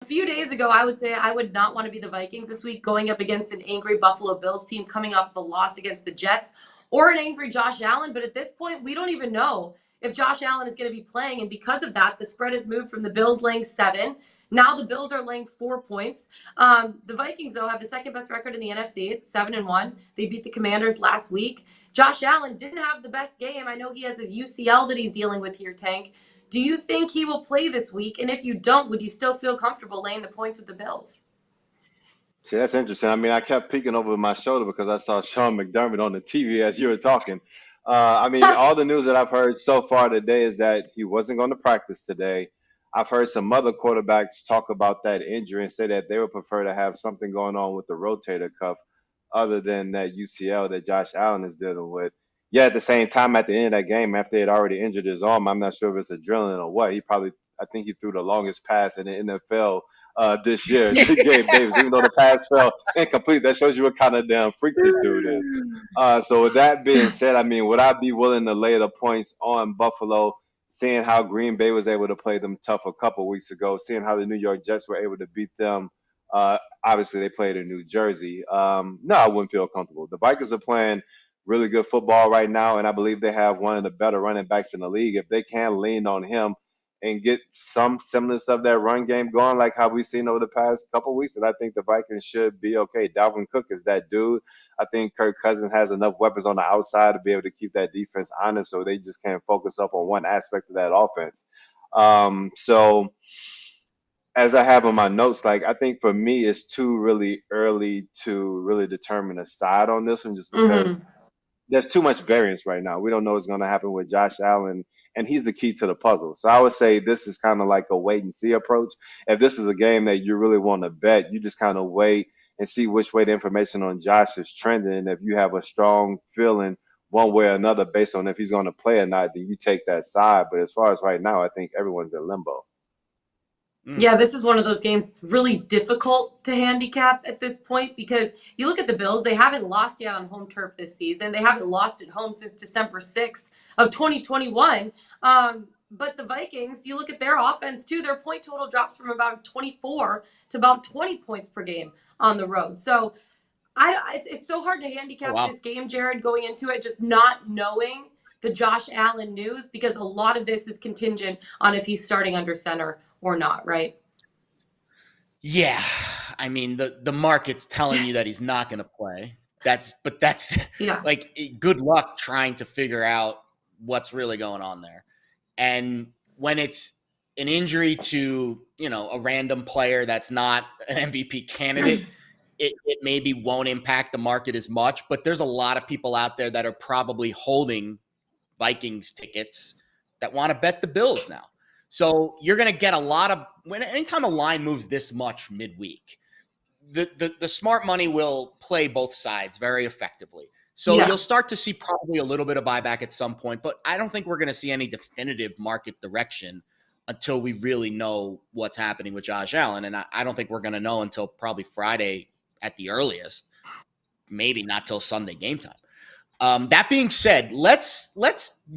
few days ago, I would say I would not want to be the Vikings this week going up against an angry Buffalo Bills team coming off of a loss against the Jets or an angry Josh Allen. But at this point, we don't even know if Josh Allen is going to be playing. And because of that, the spread has moved from the Bills laying 7. Now the Bills are laying 4 points. The Vikings, though, have the second best record in the NFC. It's 7-1. They beat the Commanders last week. Josh Allen didn't have the best game. I know he has his UCL that he's dealing with here, Tank. Do you think he will play this week? And if you don't, would you still feel comfortable laying the points with the Bills? See, that's interesting. I mean, I kept peeking over my shoulder because I saw Sean McDermott on the TV as you were talking. I mean, all the news that I've heard so far today is that he wasn't going to practice today. I've heard some other quarterbacks talk about that injury and say that they would prefer to have something going on with the rotator cuff other than that UCL that Josh Allen is dealing with. Yeah, at the same time, at the end of that game, after he had already injured his arm, I'm not sure if it's adrenaline or what. I think he threw the longest pass in the NFL this year to Gabe Davis, even though the pass fell incomplete. That shows you what kind of damn freak this dude is. So with that being said, I mean, would I be willing to lay the points on Buffalo, seeing how Green Bay was able to play them tough a couple weeks ago, seeing how the New York Jets were able to beat them? Obviously, they played in New Jersey. No, I wouldn't feel comfortable. The Vikings are playing really good football right now, and I believe they have one of the better running backs in the league. If they can lean on him and get some semblance of that run game going, like how we've seen over the past couple of weeks, and I think the Vikings should be okay. Dalvin Cook is that dude. I think Kirk Cousins has enough weapons on the outside to be able to keep that defense honest, so they just can't focus up on one aspect of that offense. So as I have on my notes, like I think for me, it's too really early to really determine a side on this one, just because Mm-hmm. there's too much variance right now. We don't know what's going to happen with Josh Allen, and he's the key to the puzzle. So I would say this is kind of like a wait and see approach. If this is a game that you really want to bet, you just kind of wait and see which way the information on Josh is trending. If you have a strong feeling one way or another based on if he's going to play or not, then you take that side. But as far as right now, I think everyone's in limbo. Yeah, this is one of those games that's really difficult to handicap at this point because you look at the Bills, they haven't lost yet on home turf this season. They haven't lost at home since December 6th of 2021. But the Vikings, you look at their offense too, their point total drops from about 24 to about 20 points per game on the road. So it's so hard to Oh, handicap wow. this game, Jared, going into it, just not knowing the Josh Allen news because a lot of this is contingent on if he's starting under center or not, right? Yeah. I mean, the market's telling you that he's not going to play. That's Yeah. like good luck trying to figure out what's really going on there. And when it's an injury to, a random player that's not an MVP candidate, it maybe won't impact the market as much. But there's a lot of people out there that are probably holding Vikings tickets that want to bet the Bills now. So you're going to get a lot of anytime a line moves this much midweek, the smart money will play both sides very effectively. So Yeah. you'll start to see probably a little bit of buyback at some point, but I don't think we're going to see any definitive market direction until we really know what's happening with Josh Allen. And I don't think we're going to know until probably Friday at the earliest, maybe not till Sunday game time. That being said, let's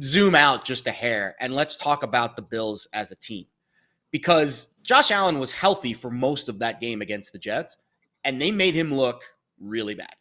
zoom out just a hair and let's talk about the Bills as a team, because Josh Allen was healthy for most of that game against the Jets, and they made him look really bad.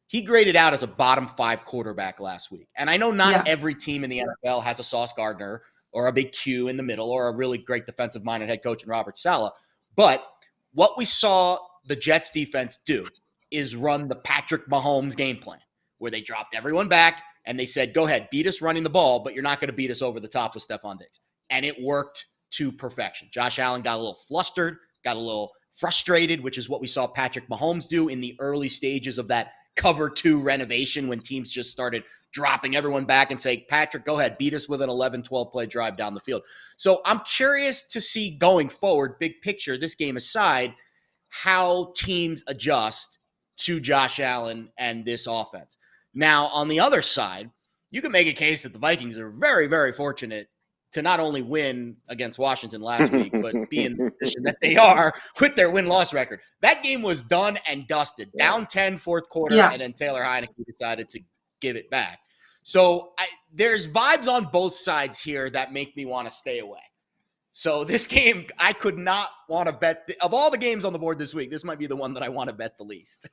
He graded out as a bottom 5 quarterback last week. And I know not Yeah. every team in the NFL has a Sauce Gardner or a big Q in the middle or a really great defensive-minded head coach in Robert Saleh, but what we saw the Jets defense do is run the Patrick Mahomes game plan, where they dropped everyone back and they said, go ahead, beat us running the ball, but you're not going to beat us over the top with Stephon Diggs. And it worked to perfection. Josh Allen got a little flustered, got a little frustrated, which is what we saw Patrick Mahomes do in the early stages of that cover 2 renovation when teams just started dropping everyone back and say, Patrick, go ahead, beat us with an 11, 12 play drive down the field. So I'm curious to see going forward, big picture, this game aside, how teams adjust to Josh Allen and this offense. Now, on the other side, you can make a case that the Vikings are very, very fortunate to not only win against Washington last week, but be in the position that they are with their win-loss record. That game was done and dusted. Down 10 fourth quarter, Yeah. and then Taylor Heineke decided to give it back. So there's vibes on both sides here that make me want to stay away. So this game, I could not want to bet. Of all the games on the board this week, this might be the one that I want to bet the least.